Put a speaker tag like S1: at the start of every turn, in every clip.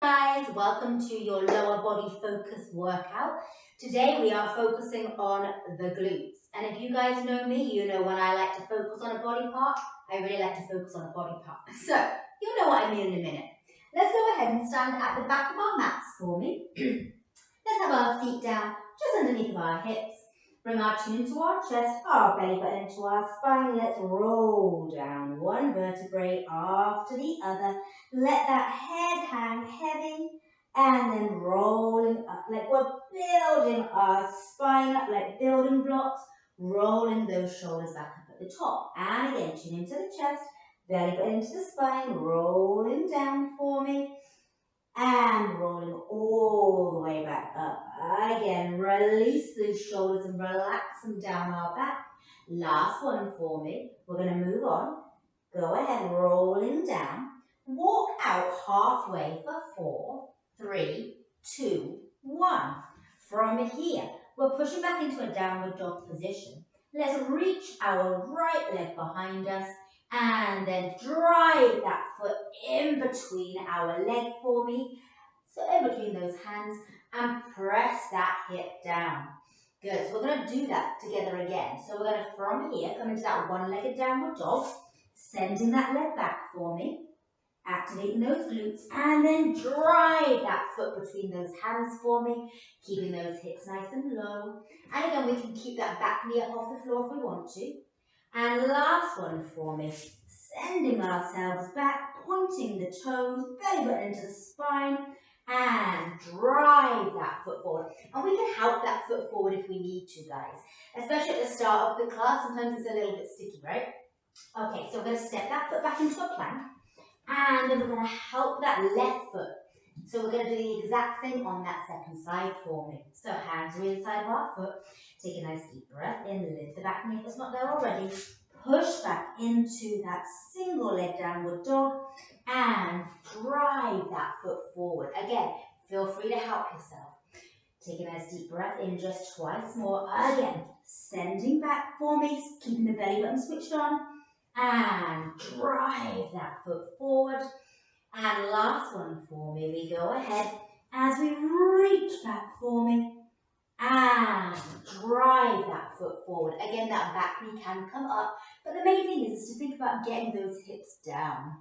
S1: Guys, welcome to your lower body focus workout. Today we are focusing on the glutes. And if you guys know me, you know when I like to focus on a body part, I really like to focus on a body part. So, you'll know what I mean in a minute. Let's go ahead and stand at the back of our mats for me. Let's have our feet down just underneath of our hips. Bring our chin into our chest, our belly button into our spine. Let's roll down one vertebrae after the other. Let that head hang heavy and then rolling up like we're building our spine up like building blocks, rolling those shoulders back up at the top. And again, chin into the chest, belly button into the spine, rolling down for me. And rolling all the way back up. Again, release those shoulders and relax them down our back. Last one for me. We're going to move on. Go ahead, rolling down. Walk out halfway for 4, 3, 2, 1. From here, we're pushing back into a downward dog position. Let's reach our right leg behind us and then drive that foot in between our leg for me. So in between those hands and press that hip down. Good, so we're going to do that together again. So we're going to, from here, come into that one-legged downward dog, sending that leg back for me, activating those glutes, and then drive that foot between those hands for me, keeping those hips nice and low. And again, we can keep that back knee up off the floor if we want to. And last one for me, sending ourselves back, pointing the toes, belly button into the spine, and drive that foot forward. And we can help that foot forward if we need to, guys. Especially at the start of the class, sometimes it's a little bit sticky, right? Okay, so we're going to step that foot back into a plank, and then we're going to help that left foot. So we're going to do the exact thing on that second side for me. So hands are inside of our foot. Take a nice deep breath in, lift the back knee if it's not there already. Push back into that single leg downward dog and drive that foot forward. Again, feel free to help yourself. Take a nice deep breath in just twice more. Again, sending back for me, keeping the belly button switched on. And drive that foot forward. And last one for me, we go ahead as we reach back for me and drive that foot forward. Again, that back knee can come up, but the main thing is to think about getting those hips down.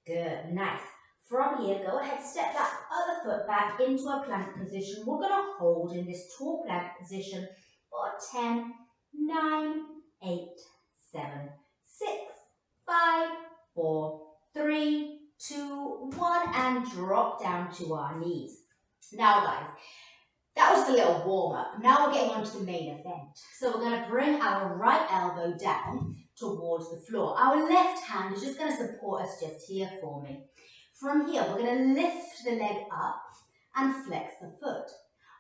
S1: Good, nice. From here, go ahead, step that other foot back into a plank position. We're going to hold in this tall plank position for 10, 9, 8, 7, 6, 5, 4, 3, 2, 1, and drop down to our knees. Now, guys, that was a little warm-up. Now we're getting on to the main event. So we're going to bring our right elbow down towards the floor. Our left hand is just going to support us just here for me. From here, we're going to lift the leg up and flex the foot.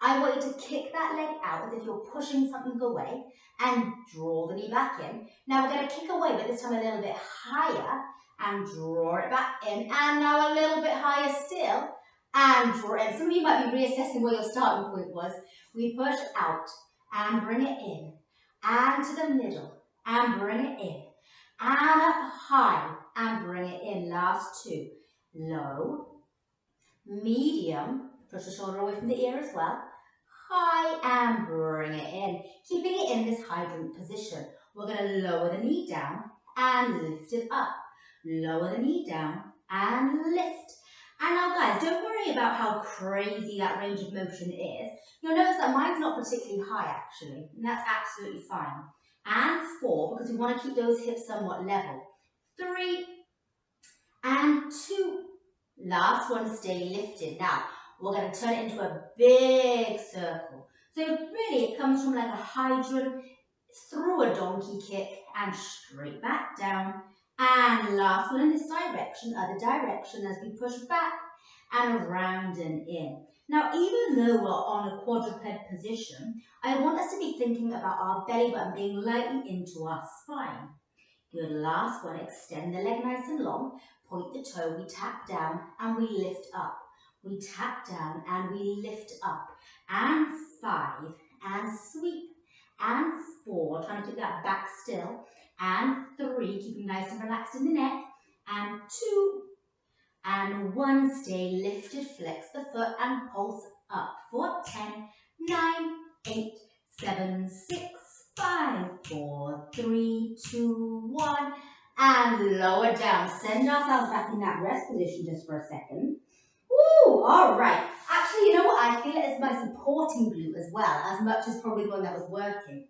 S1: I want you to kick that leg out as if you're pushing something away and draw the knee back in. Now we're going to kick away, but this time a little bit higher and draw it back in. And now a little bit higher still and draw it in. Some of you might be reassessing where your starting point was. We push out and bring it in and to the middle and bring it in and up high and bring it in. Last two. Low, medium, push the shoulder away from the ear as well, high and bring it in, keeping it in this hydrant position. We're going to lower the knee down and lift it up, lower the knee down and lift. And now guys, don't worry about how crazy that range of motion is. You'll notice that mine's not particularly high actually, and that's absolutely fine. And 4, because we want to keep those hips somewhat level. 3 and 2. Last one, stay lifted. Now, we're going to turn it into a big circle. So really, it comes from like a hydrant, through a donkey kick, and straight back down. And last one in this direction, other direction, as we push back and around and in. Now, even though we're on a quadruped position, I want us to be thinking about our belly button being lightly into our spine. Good, last one, extend the leg nice and long, point the toe, we tap down and we lift up. We tap down and we lift up. And 5, and sweep, and 4, trying to keep that back still, and 3, keeping nice and relaxed in the neck, and 2, and 1. Stay lifted, flex the foot and pulse up for 10, 9, 8, 7, 6, 5, 4, 3, 2, 1, and lower down. Send ourselves back in that rest position just for a second. Woo, all right. Actually, you know what? I feel it is my supporting glute as well, as much as probably the one that was working.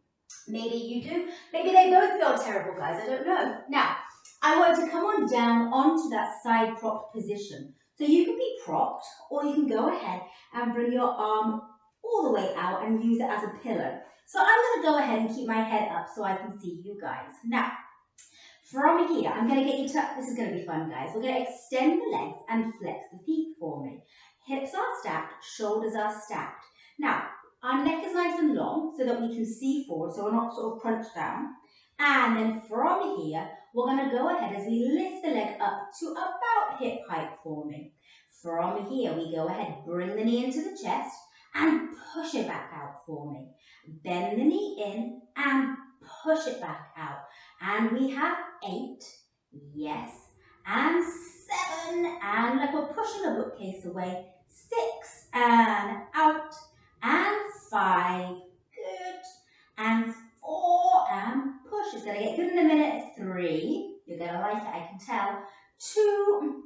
S1: Maybe you do. Maybe they both feel terrible, guys. I don't know. Now, I want to come on down onto that side propped position. So you can be propped, or you can go ahead and bring your arm all the way out and use it as a pillow. So I'm going to go ahead and keep my head up so I can see you guys. Now, from here, I'm going to get you to, this is going to be fun, guys. We're going to extend the legs and flex the feet for me. Hips are stacked, shoulders are stacked. Now, our neck is nice and long so that we can see forward, so we're not sort of crunched down. And then from here, we're going to go ahead as we lift the leg up to about hip height for me. From here, we go ahead, bring the knee into the chest and push it back out for me. Bend the knee in and push it back out. And we have 8, yes, and 7, and like we're pushing a bookcase away, 6, and out, and 5, good, and 4, and push. It's going to get good in a minute. 3, you're going to like it, I can tell. 2,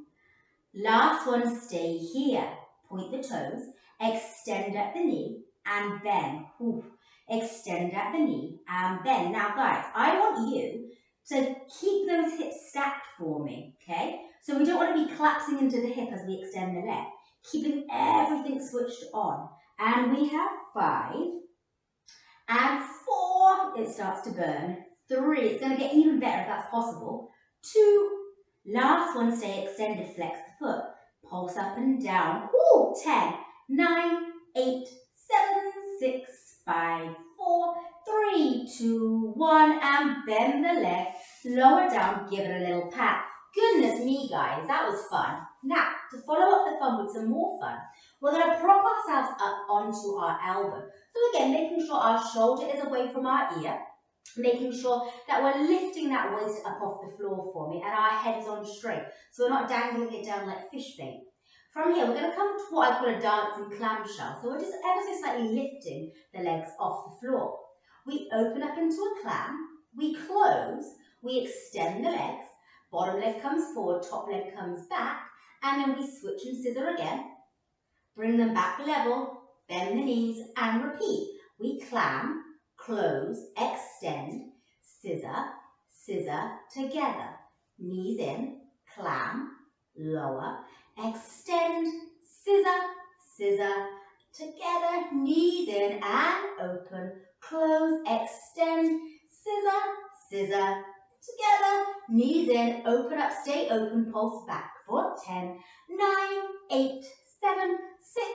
S1: last one, stay here. Point the toes, extend at the knee, and bend. Ooh. Extend at the knee, and bend. Now, guys, I want you to keep those hips stacked for me, okay? So we don't want to be collapsing into the hip as we extend the leg. Keeping everything switched on. And we have 5, and 4, it starts to burn. 3, it's going to get even better if that's possible. 2, last one, stay extended, flex the foot. Pulse up and down. Woo, 10, 9, 8, 7, 6, 5, 4, 3, 2, 1, and bend the leg. Lower down, give it a little pat. Goodness me, guys, that was fun. Now, to follow up the fun with some more fun, we're going to prop ourselves up onto our elbow. So again, making sure our shoulder is away from our ear, making sure that we're lifting that waist up off the floor for me and our head is on straight, so we're not dangling it down like fish bait. From here, we're going to come to what I call a dancing clamshell. So we're just ever so slightly lifting the legs off the floor. We open up into a clam, we close, we extend the legs, bottom leg comes forward, top leg comes back, and then we switch and scissor again. Bring them back level, bend the knees, and repeat. We clam, close, extend, scissor, scissor, together. Knees in, clam, lower, extend, scissor, scissor, together. Knees in and open, close, extend, scissor, scissor, together. Knees in, open up, stay open, pulse back for 10, 9, 8, 7, 6,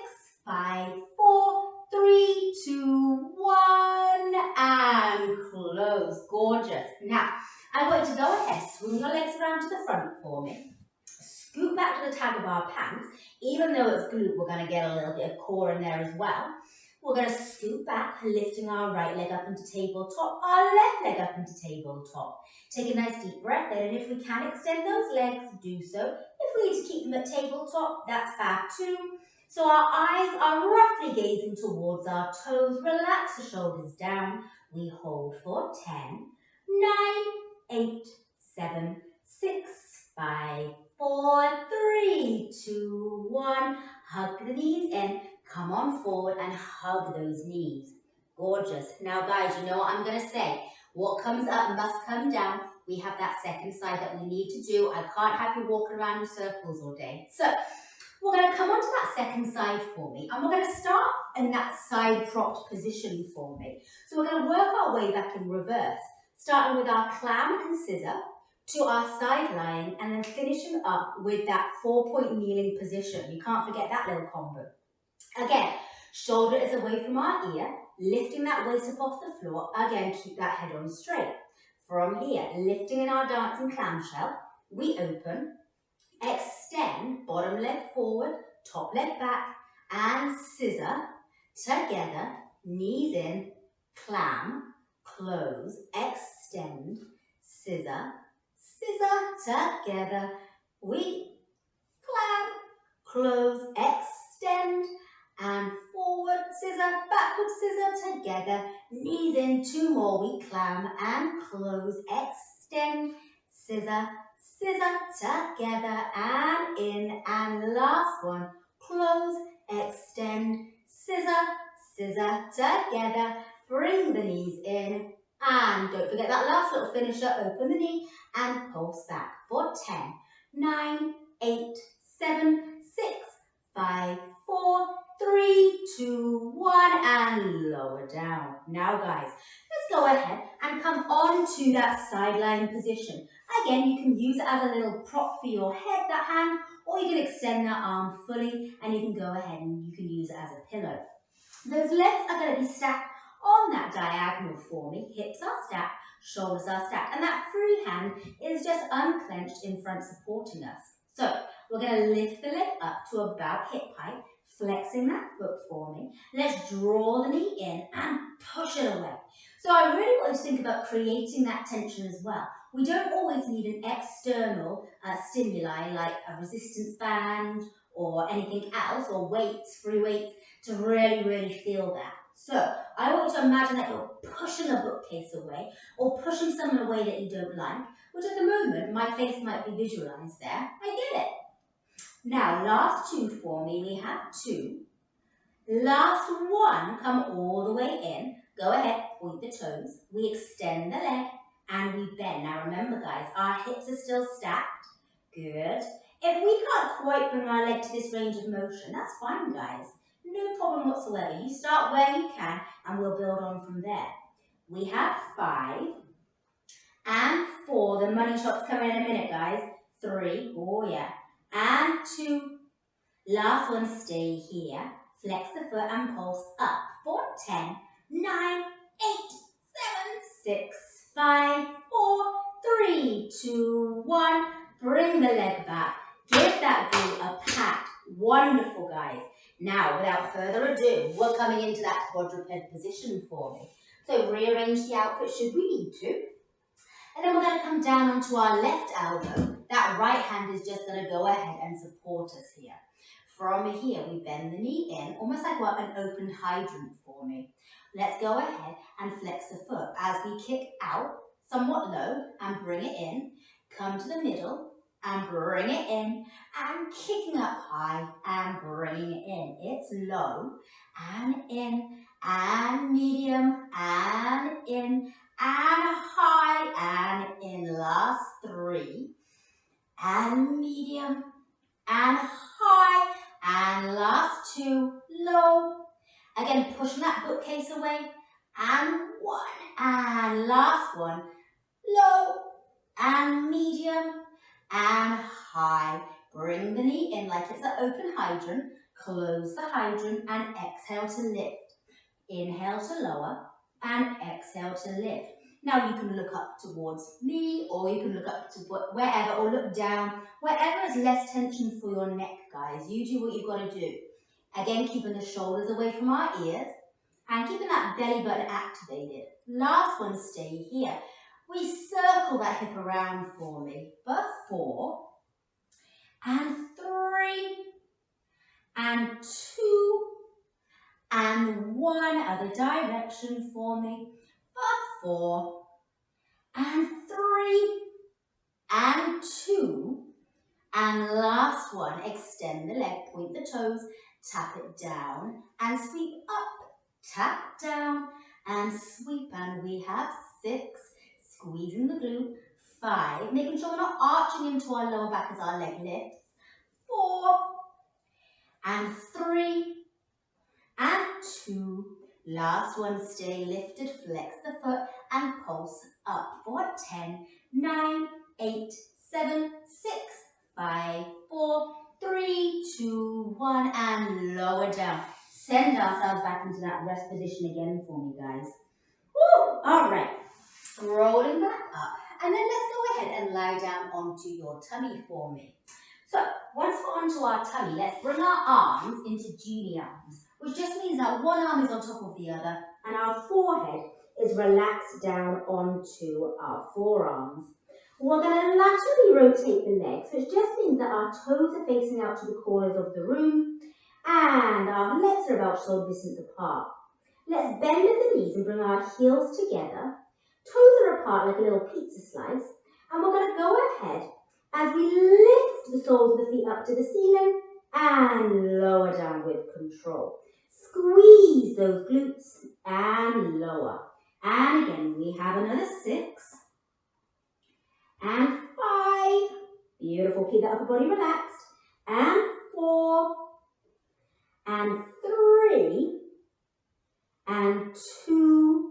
S1: 5, 4, 3, 2, 1, and close. Gorgeous. Now, I want you to go ahead, swing your legs around to the front for me. Scoot back to the tag of our pants. Even though it's glute, we're going to get a little bit of core in there as well. We're going to scoot back, lifting our right leg up into tabletop, our left leg up into tabletop. Take a nice deep breath in, and if we can extend those legs, do so. If we need to keep them at tabletop, that's fab too. So our eyes are roughly gazing towards our toes. Relax the shoulders down. We hold for 10, 9, 8, 7, 6, 5, 4, 3, 2, 1. Hug the knees in. Come on forward and hug those knees. Gorgeous. Now, guys, you know what I'm going to say. What comes up must come down. We have that second side that we need to do. I can't have you walking around in circles all day. So, we're going to come onto that second side for me, and we're going to start in that side propped position for me. So we're going to work our way back in reverse, starting with our clam and scissor to our side lying, and then finishing up with that 4-point kneeling position. You can't forget that little combo. Again, shoulder is away from our ear, lifting that waist up off the floor. Again, keep that head on straight. From here, lifting in our dancing clamshell, we open, extend, bottom leg forward, top leg back, and scissor, together, knees in, clam, close, extend, scissor, scissor, together. We clam, close, extend, and forward, scissor, backward, scissor, together, knees in, 2 more, we clam and close, extend, scissor, scissor, together, and in, and last one, close, extend, scissor, scissor, together, bring the knees in, and don't forget that last little finisher, open the knee, and pulse back for 10, 9, 8, 7, 6, 5, 4, 3, 2, 1, and lower down. Now guys, let's go ahead and come on to that sideline position. Again, you can use it as a little prop for your head, that hand, or you can extend that arm fully and you can go ahead and you can use it as a pillow. Those legs are going to be stacked on that diagonal for me. Hips are stacked, shoulders are stacked, and that free hand is just unclenched in front supporting us. So we're going to lift the leg up to about hip height, flexing that foot for me. Let's draw the knee in and push it away. So I really want you to think about creating that tension as well. We don't always need an external stimuli like a resistance band or anything else, or weights, free weights, to really feel that. So I want you to imagine that you're pushing a bookcase away or pushing someone away that you don't like, which at the moment my face might be visualized there. I get it. Now last 2 for me, we have 2. Last 1, come all the way in. Go ahead, point the toes. We extend the leg and we bend. Now remember guys, our hips are still stacked. Good. If we can't quite bring our leg to this range of motion, that's fine guys. No problem whatsoever. You start where you can and we'll build on from there. We have 5 and 4. The money shot's coming in a minute guys. 3, oh yeah, and 2. Last one, stay here. Flex the foot and pulse up for 10, 9, 8, 7, 6, 5, 4, 3, 2, 1. Bring the leg back. Give that glute a pat. Wonderful, guys. Now, without further ado, we're coming into that quadruped position for me. So rearrange the outfit should we need to. And then we're going to come down onto our left elbow. That right hand is just going to go ahead and support us here. From here, we bend the knee in, almost like we're an open hydrant for me. Let's go ahead and flex the foot as we kick out, somewhat low, and bring it in. Come to the middle and bring it in, and kicking up high and bringing it in. It's low and in, and medium, and in, and high, and in. Last 3, and medium, and high, and last 2, low. Again, pushing that bookcase away, and 1, and last 1, low, and medium, and high. Bring the knee in like it's an open hydrant. Close the hydrant and exhale to lift. Inhale to lower and exhale to lift. Now you can look up towards me, or you can look up to wherever, or look down. Wherever is less tension for your neck, guys. You do what you've got to do. Again, keeping the shoulders away from our ears and keeping that belly button activated. Last one, stay here. We circle that hip around for me for 4 and 3 and 2 and 1. Other direction for me for 4 and 3 and 2. And last one, extend the leg, point the toes, tap it down and sweep up. Tap down and sweep, and we have 6. Squeezing the glute. 5, making sure we're not arching into our lower back as our leg lifts. 4 and 3 and 2. Last one, stay lifted, flex the foot and pulse up for 10, 9, 8, 7, 6, 5, 4, 3, 2, 1, and lower down. Send ourselves back into that rest position again for me, guys. Woo! All right. Rolling back up. And then let's go ahead and lie down onto your tummy for me. So, once we're onto our tummy, let's bring our arms into genie arms, which just means that one arm is on top of the other and our forehead is relaxed down onto our forearms.
S2: We're going to laterally rotate the legs, which just means that our toes are facing out to the corners of the room and our legs are about shoulder distance apart. Let's bend at the knees and bring our heels together. Toes are apart like a little pizza slice. And we're going to go ahead as we lift the soles of the feet up to the ceiling and lower down with control. Squeeze those glutes and lower. And again, we have another 6 and 5. Beautiful. Keep the upper body relaxed. And 4 and 3 and 2.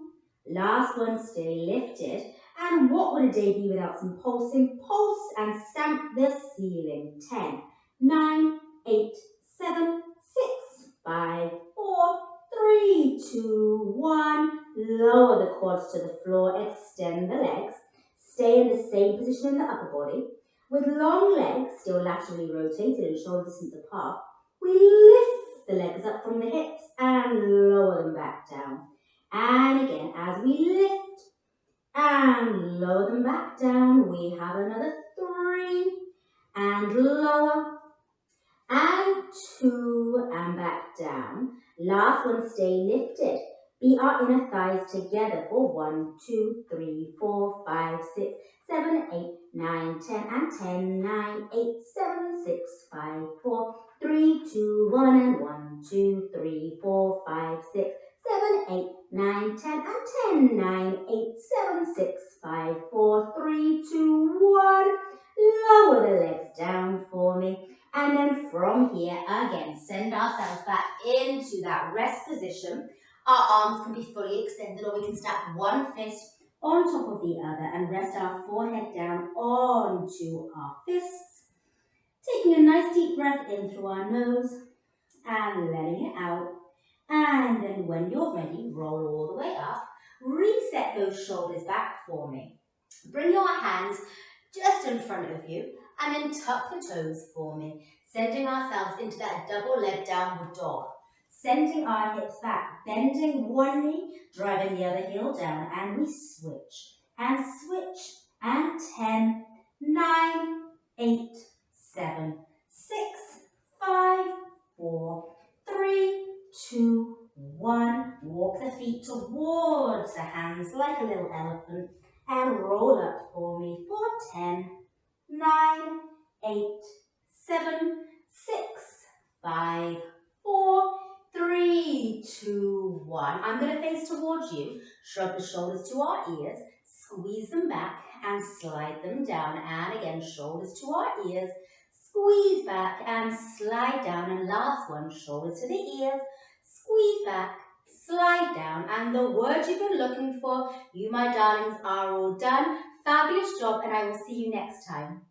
S2: Last one, stay lifted. And what would a day be without some pulsing? Pulse and stamp the ceiling. 10, 9, 8, 7, 6, 5, 4, 3, 2, 1. Lower the quads to the floor, extend the legs. Stay in the same position in the upper body. With long legs still laterally rotated and shoulder distance apart, we lift the legs up from the hips and lower them back down. And again, as we lift and lower them back down, we have another 3 and lower and 2 and back down. Last one, stay lifted. Beat our inner thighs together for 1, 2, 3, 4, 5, 6, 7, 8, 9, 10, and 10, 9, 8, 7, 6, 5, 4, 3, 2, 1, and 1, 2, 3, 4, 5, 6, 7, 8, 9, 10, and 10, 9, 8, 7, 6, 5, 4, 3, 2, 1. Lower the legs down for me. And then from here, again, send ourselves back into that rest position. Our arms can be fully extended, or we can stack one fist on top of the other and rest our forehead down onto our fists. Taking a nice deep breath in through our nose and letting it out. And then when you're ready, roll all the way up. Reset those shoulders back for me. Bring your hands just in front of you and then tuck the toes for me, sending ourselves into that double leg downward dog. Sending our hips back, bending one knee, driving the other heel down, and we switch and switch. And 10, 9, 8, 7, 6, 5, 4, 3, 2, 1. Walk the feet towards the hands like a little elephant and roll up for me for 10, 9, 8, 7, 6, 5, 4, 3, 2, 1. I'm going to face towards you. Shrug the shoulders to our ears. Squeeze them back and slide them down. And again, shoulders to our ears. Squeeze back and slide down. And last one, shoulders to the ears. Squeeze back, slide down. And the word you've been looking for, you my darlings, are all done. Fabulous job, and I will see you next time.